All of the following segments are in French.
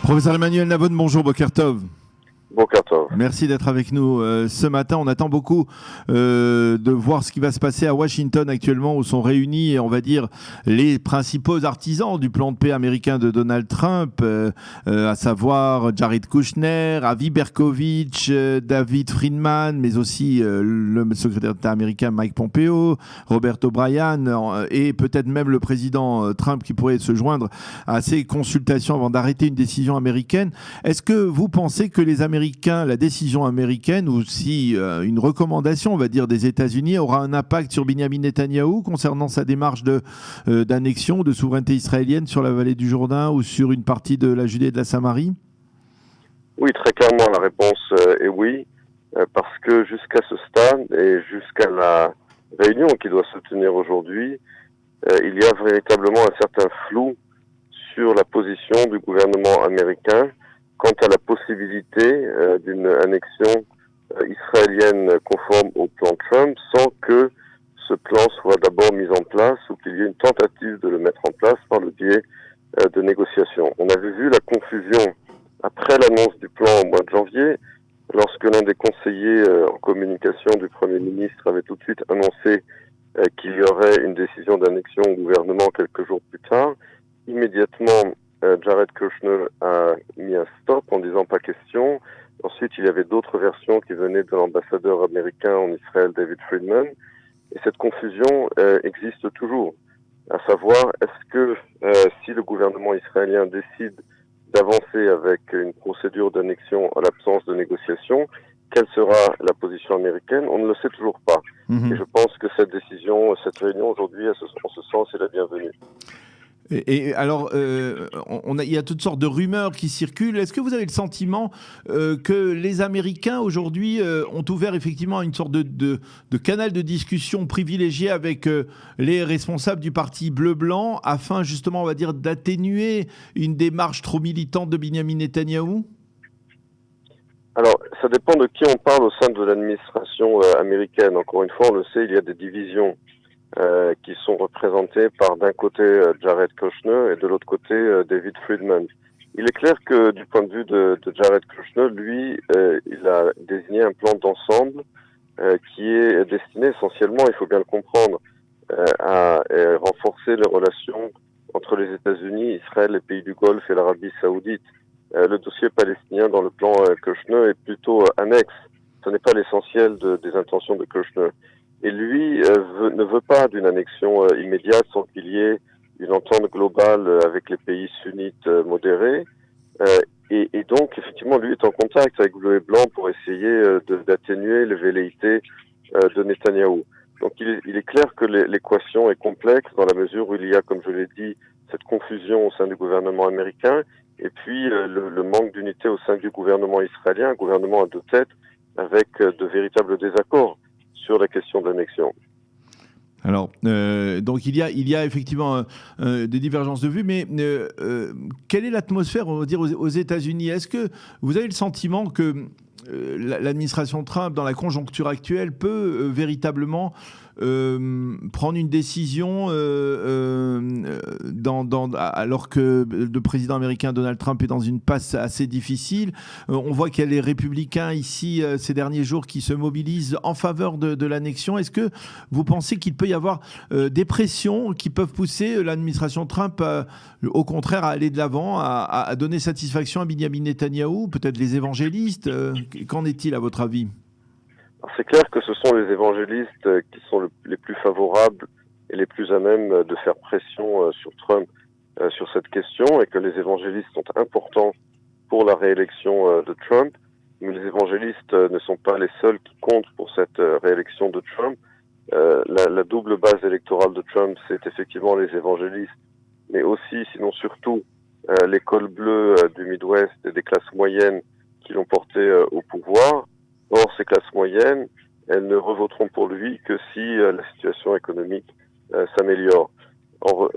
Professeur Emmanuel Navon, bonjour, Boker Tov. Boker Tov. Merci d'être avec nous ce matin. On attend beaucoup de voir ce qui va se passer à Washington actuellement, où sont réunis, on va dire, les principaux artisans du plan de paix américain de Donald Trump, à savoir Jared Kushner, Avi Berkovitch, David Friedman, mais aussi le secrétaire d'État américain Mike Pompeo, Robert O'Brien et peut-être même le président Trump qui pourrait se joindre à ces consultations avant d'arrêter une décision américaine. Est-ce que vous pensez que les Américains, la décision américaine ou si une recommandation, on va dire, des États-Unis aura un impact sur Binyamin Netanyahou concernant sa démarche d'annexion ou de souveraineté israélienne sur la vallée du Jourdain ou sur une partie de la Judée et de la Samarie? Oui, très clairement, la réponse est oui, parce que jusqu'à ce stade et jusqu'à la réunion qui doit se tenir aujourd'hui, il y a véritablement un certain flou sur la position du gouvernement américain quant à la possibilité d'une annexion israélienne conforme au plan Trump sans que ce plan soit d'abord mis en place ou qu'il y ait une tentative de le mettre en place par le biais de négociations. On avait vu la confusion après l'annonce du plan au mois de janvier, lorsque l'un des conseillers en communication du Premier ministre avait tout de suite annoncé qu'il y aurait une décision d'annexion au gouvernement quelques jours plus tard. Immédiatement, Jared Kushner a mis un stop en disant pas question. Ensuite, il y avait d'autres versions qui venaient de l'ambassadeur américain en Israël, David Friedman. Et cette confusion existe toujours. À savoir, est-ce que si le gouvernement israélien décide d'avancer avec une procédure d'annexion en l'absence de négociation, quelle sera la position américaine? On ne le sait toujours pas. Et je pense que cette décision, cette réunion aujourd'hui, en ce sens, est la bienvenue. Et alors, il y a toutes sortes de rumeurs qui circulent. Est-ce que vous avez le sentiment que les Américains aujourd'hui ont ouvert effectivement une sorte de canal de discussion privilégié avec les responsables du parti bleu-blanc afin justement, on va dire, d'atténuer une démarche trop militante de Binyamin Netanyahou? Alors, ça dépend de qui on parle au sein de l'administration américaine. Encore une fois, on le sait, il y a des divisions qui sont représentées par d'un côté Jared Kushner et de l'autre côté David Friedman. Il est clair que du point de vue de Jared Kushner, lui, il a désigné un plan d'ensemble qui est destiné essentiellement, il faut bien le comprendre, à renforcer les relations entre les États-Unis, Israël, les pays du Golfe et l'Arabie Saoudite. Le dossier palestinien dans le plan Kushner est plutôt annexe. Ce n'est pas l'essentiel des intentions de Kushner. Et lui ne veut pas d'une annexion immédiate sans qu'il y ait une entente globale avec les pays sunnites modérés. Et donc, effectivement, lui est en contact avec Bleu et Blanc pour essayer d'atténuer les velléités de Netanyahou. Donc, il est clair que l'équation est complexe dans la mesure où il y a, comme je l'ai dit, cette confusion au sein du gouvernement américain et puis le manque d'unité au sein du gouvernement israélien, un gouvernement à deux têtes avec de véritables désaccords sur la question de l'annexion. Alors, donc il y a effectivement des divergences de vues, mais quelle est l'atmosphère, on va dire, aux États-Unis? Est-ce que vous avez le sentiment que l'administration Trump, dans la conjoncture actuelle, peut véritablement prendre une décision alors que le président américain Donald Trump est dans une passe assez difficile? On voit qu'il y a les républicains ici ces derniers jours qui se mobilisent en faveur de l'annexion. Est-ce que vous pensez qu'il peut y avoir des pressions qui peuvent pousser l'administration Trump au contraire à aller de l'avant, à donner satisfaction à Binyamin Netanyahou, peut-être les évangélistes? Qu'en est-il à votre avis? C'est clair que ce sont les évangélistes qui sont les plus favorables et les plus à même de faire pression sur Trump sur cette question et que les évangélistes sont importants pour la réélection de Trump. Mais les évangélistes ne sont pas les seuls qui comptent pour cette réélection de Trump. La double base électorale de Trump, c'est effectivement les évangélistes, mais aussi, sinon surtout, les cols bleus du Midwest et des classes moyennes qui l'ont porté au pouvoir. Or, ces classes moyennes, elles ne revoteront pour lui que si la situation économique s'améliore. Or,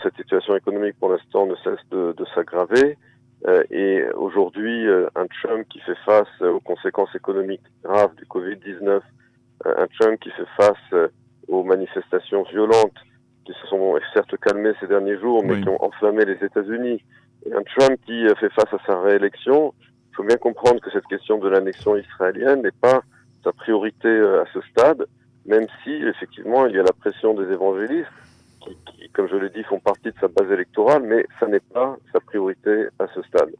cette situation économique, pour l'instant, ne cesse de s'aggraver. Et aujourd'hui, un Trump qui fait face aux conséquences économiques graves du Covid-19, un Trump qui fait face aux manifestations violentes qui se sont sont certes calmées ces derniers jours, mais qui ont enflammé les États-Unis. Et un Trump qui fait face à sa réélection, il faut bien comprendre que cette question de l'annexion israélienne n'est pas sa priorité à ce stade, même si, effectivement, il y a la pression des évangélistes, qui, comme je l'ai dit, font partie de sa base électorale, mais ça n'est pas sa priorité à ce stade.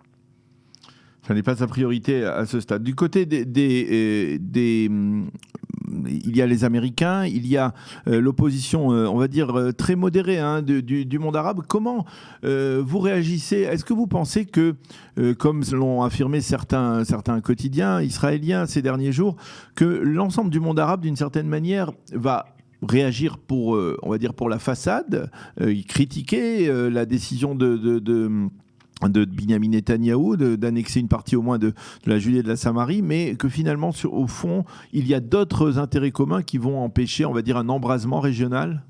Ça n'est pas sa priorité à ce stade. Du côté il y a les Américains, il y a l'opposition, on va dire, très modérée du monde arabe. Comment vous réagissez ? Est-ce que vous pensez que, comme l'ont affirmé certains quotidiens israéliens ces derniers jours, que l'ensemble du monde arabe, d'une certaine manière, va réagir pour, on va dire, pour la façade, critiquer la décision de Binyamin Netanyahou, d'annexer une partie au moins de la Judée et de la Samarie, mais que finalement, au fond, il y a d'autres intérêts communs qui vont empêcher, on va dire, un embrasement régional ?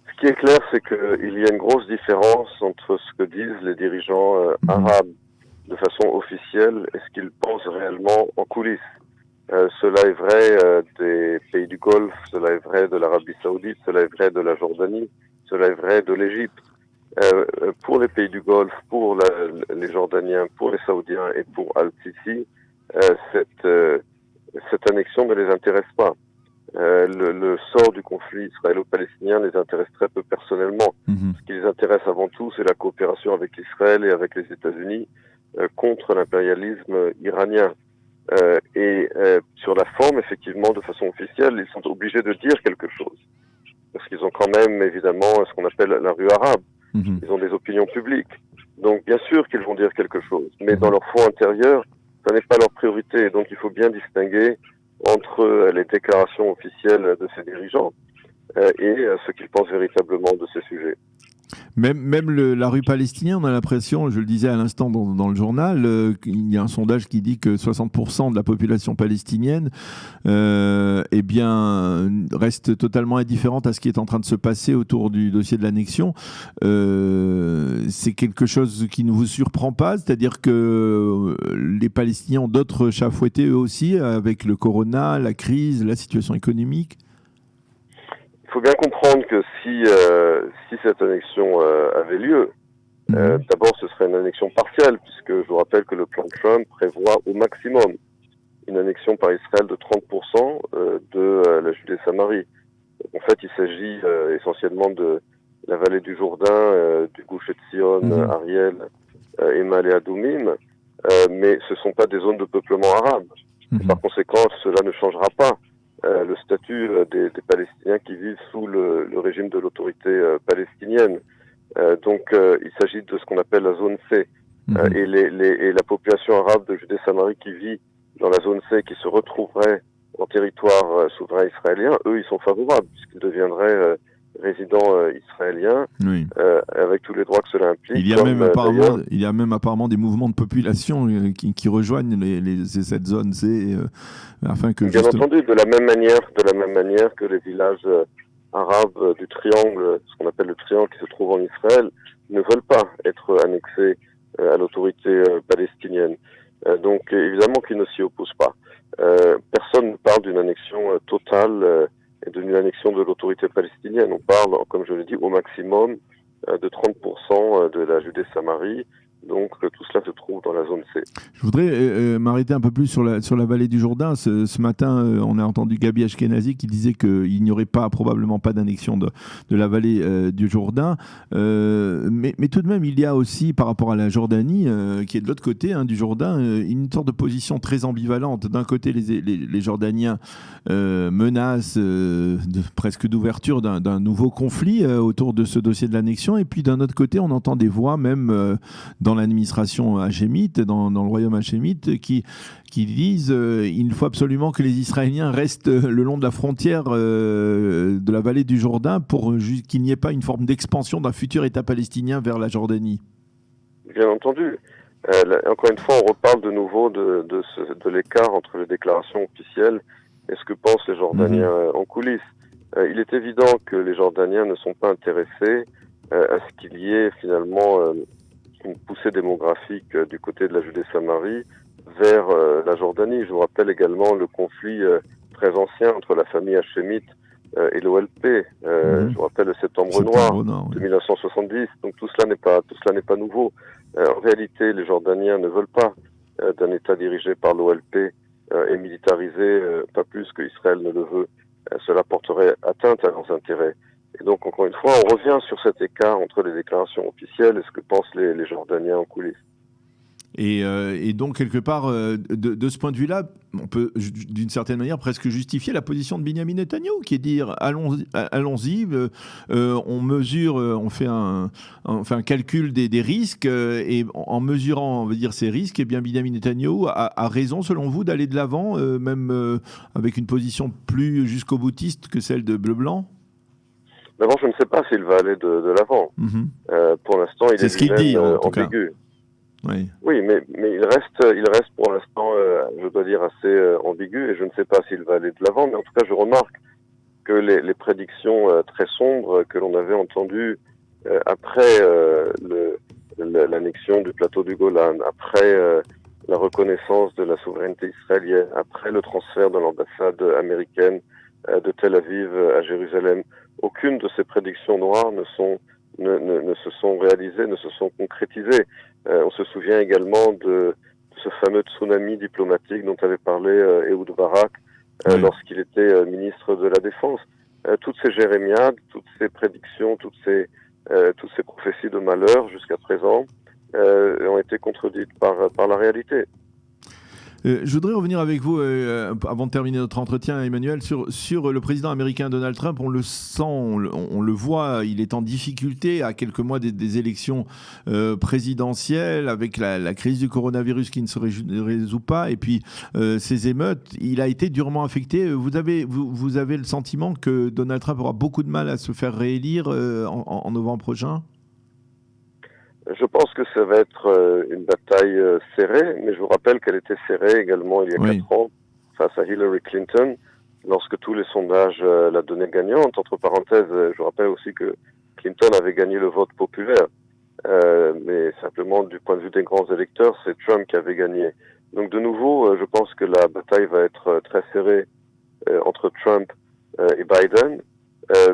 Ce qui est clair, c'est qu'il y a une grosse différence entre ce que disent les dirigeants arabes de façon officielle et ce qu'ils pensent réellement en coulisses. Cela est vrai des pays du Golfe, cela est vrai de l'Arabie Saoudite, cela est vrai de la Jordanie, cela est vrai de l'Égypte. Pour les pays du Golfe, pour les Jordaniens, pour les Saoudiens et pour Al-Sisi, cette annexion ne les intéresse pas. Le sort du conflit israélo-palestinien les intéresse très peu personnellement. Ce qui les intéresse avant tout, c'est la coopération avec Israël et avec les États-Unis contre l'impérialisme iranien. Sur la forme, effectivement, de façon officielle, ils sont obligés de dire quelque chose. Parce qu'ils ont quand même, évidemment, ce qu'on appelle la rue arabe. Ils ont des opinions publiques. Donc, bien sûr qu'ils vont dire quelque chose. Mais dans leur fond intérieur, ça n'est pas leur priorité. Donc, il faut bien distinguer entre les déclarations officielles de ces dirigeants et ce qu'ils pensent véritablement de ces sujets. Même la rue palestinienne, on a l'impression, je le disais à l'instant dans le journal, il y a un sondage qui dit que 60% de la population palestinienne reste totalement indifférente à ce qui est en train de se passer autour du dossier de l'annexion. C'est quelque chose qui ne vous surprend pas, c'est-à-dire que les Palestiniens ont d'autres chats à fouetter eux aussi, avec le corona, la crise, la situation économique. Il faut bien comprendre que si cette annexion avait lieu, d'abord ce serait une annexion partielle, puisque je vous rappelle que le plan Trump prévoit au maximum une annexion par Israël de 30% de la Judée-Samarie. En fait, il s'agit essentiellement de la vallée du Jourdain, du Gush Etzion, Ariel, Emal et Adoumim, mais ce ne sont pas des zones de peuplement arabe. Par conséquent, cela ne changera pas le statut des Palestiniens qui vivent sous le régime de l'autorité palestinienne. Donc, il s'agit de ce qu'on appelle la zone C. Et la population arabe de Judée-Samarie qui vit dans la zone C, qui se retrouverait en territoire souverain israélien, eux, ils sont favorables, puisqu'ils deviendraient résidents israéliens, avec tous les droits que cela implique. Il y a même apparemment des mouvements de population qui rejoignent cette zone C, afin que bien entendu, de la même manière que les villages arabes du triangle, ce qu'on appelle le triangle qui se trouve en Israël, ne veulent pas être annexés à l'autorité palestinienne. Donc évidemment qu'ils ne s'y opposent pas. Personne ne parle d'une annexion totale et d'une annexion de l'autorité palestinienne. On parle, comme je l'ai dit, au maximum de 30% de la Judée-Samarie. Donc tout cela se trouve dans la zone C. Je voudrais m'arrêter un peu plus sur la vallée du Jourdain. Ce matin, on a entendu Gabi Ashkenazi qui disait qu'il n'y aurait probablement pas d'annexion de la vallée du Jourdain. Mais tout de même, il y a aussi, par rapport à la Jordanie, qui est de l'autre côté du Jourdain, une sorte de position très ambivalente. D'un côté, les Jordaniens menacent presque d'ouverture d'un nouveau conflit autour de ce dossier de l'annexion. Et puis d'un autre côté, on entend des voix même dans l'administration hachémite, dans le royaume hachémite, qui disent il faut absolument que les Israéliens restent le long de la frontière de la vallée du Jourdain pour qu'il n'y ait pas une forme d'expansion d'un futur État palestinien vers la Jordanie. Bien entendu. Encore une fois, on reparle de nouveau de l'écart entre les déclarations officielles et ce que pensent les Jordaniens en coulisses. Il est évident que les Jordaniens ne sont pas intéressés à ce qu'il y ait finalement une poussée démographique du côté de la Judée-Samarie vers la Jordanie. Je vous rappelle également le conflit très ancien entre la famille hachémite et l'OLP. Je vous rappelle le 7 septembre noir de 1970. Donc tout cela n'est pas nouveau. En réalité, les Jordaniens ne veulent pas d'un État dirigé par l'OLP et militarisé, pas plus que Israël ne le veut. Cela porterait atteinte à leurs intérêts. Et donc, encore une fois, on revient sur cet écart entre les déclarations officielles et ce que pensent les Jordaniens en coulisses. Et donc, quelque part, de ce point de vue-là, on peut, d'une certaine manière, presque justifier la position de Benyamin Netanyahou, qui est de dire allons-y, on mesure, on fait un calcul des risques, et en mesurant, on va dire, ces risques, et bien Benyamin Netanyahou a raison, selon vous, d'aller de l'avant, même avec une position plus jusqu'au-boutiste que celle de Bleu-Blanc? D'abord, je ne sais pas s'il va aller de l'avant. Pour l'instant, il est ce qu'il dit, en tout ambigu. Cas. Oui, mais il reste pour l'instant, je dois dire, assez ambigu, et je ne sais pas s'il va aller de l'avant, mais en tout cas, je remarque que les prédictions très sombres que l'on avait entendues après l'annexion du plateau du Golan, après la reconnaissance de la souveraineté israélienne, après le transfert de l'ambassade américaine de Tel Aviv à Jérusalem, aucune de ces prédictions noires ne se sont réalisées, ne se sont concrétisées. On se souvient également de ce fameux tsunami diplomatique dont avait parlé Ehud Barak lorsqu'il était ministre de la Défense. Toutes ces jérémiades, toutes ces prédictions, toutes ces prophéties de malheur jusqu'à présent ont été contredites par la réalité. Je voudrais revenir avec vous, avant de terminer notre entretien, Emmanuel, sur le président américain Donald Trump. On le sent, on le voit, il est en difficulté à quelques mois des élections présidentielles, avec la crise du coronavirus qui ne se résout pas, et puis ces émeutes. Il a été durement affecté. Vous avez le sentiment que Donald Trump aura beaucoup de mal à se faire réélire en novembre prochain ? Je pense que ça va être une bataille serrée, mais je vous rappelle qu'elle était serrée également il y a 4 ans face à Hillary Clinton, lorsque tous les sondages la donnaient gagnante. Entre parenthèses, je rappelle aussi que Clinton avait gagné le vote populaire, mais simplement du point de vue des grands électeurs, c'est Trump qui avait gagné. Donc de nouveau, je pense que la bataille va être très serrée entre Trump et Biden,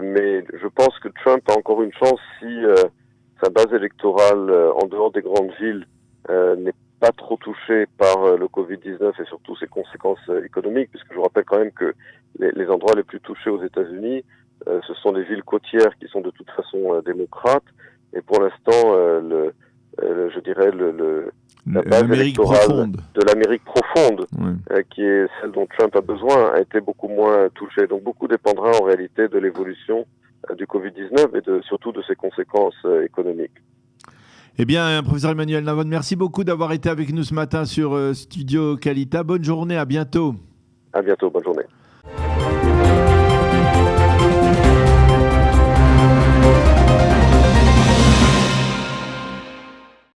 mais je pense que Trump a encore une chance si sa base électorale en dehors des grandes villes n'est pas trop touchée par le Covid-19 et surtout ses conséquences économiques, puisque je vous rappelle quand même que les endroits les plus touchés aux États-Unis, ce sont les villes côtières qui sont de toute façon démocrates, et pour l'instant, je dirais la base électorale de l'Amérique profonde, qui est celle dont Trump a besoin, a été beaucoup moins touchée. Donc beaucoup dépendra en réalité de l'évolution du Covid-19 et surtout de ses conséquences économiques. Eh bien, professeur Emmanuel Navon, merci beaucoup d'avoir été avec nous ce matin sur Studio Kalita. Bonne journée, à bientôt. À bientôt, bonne journée.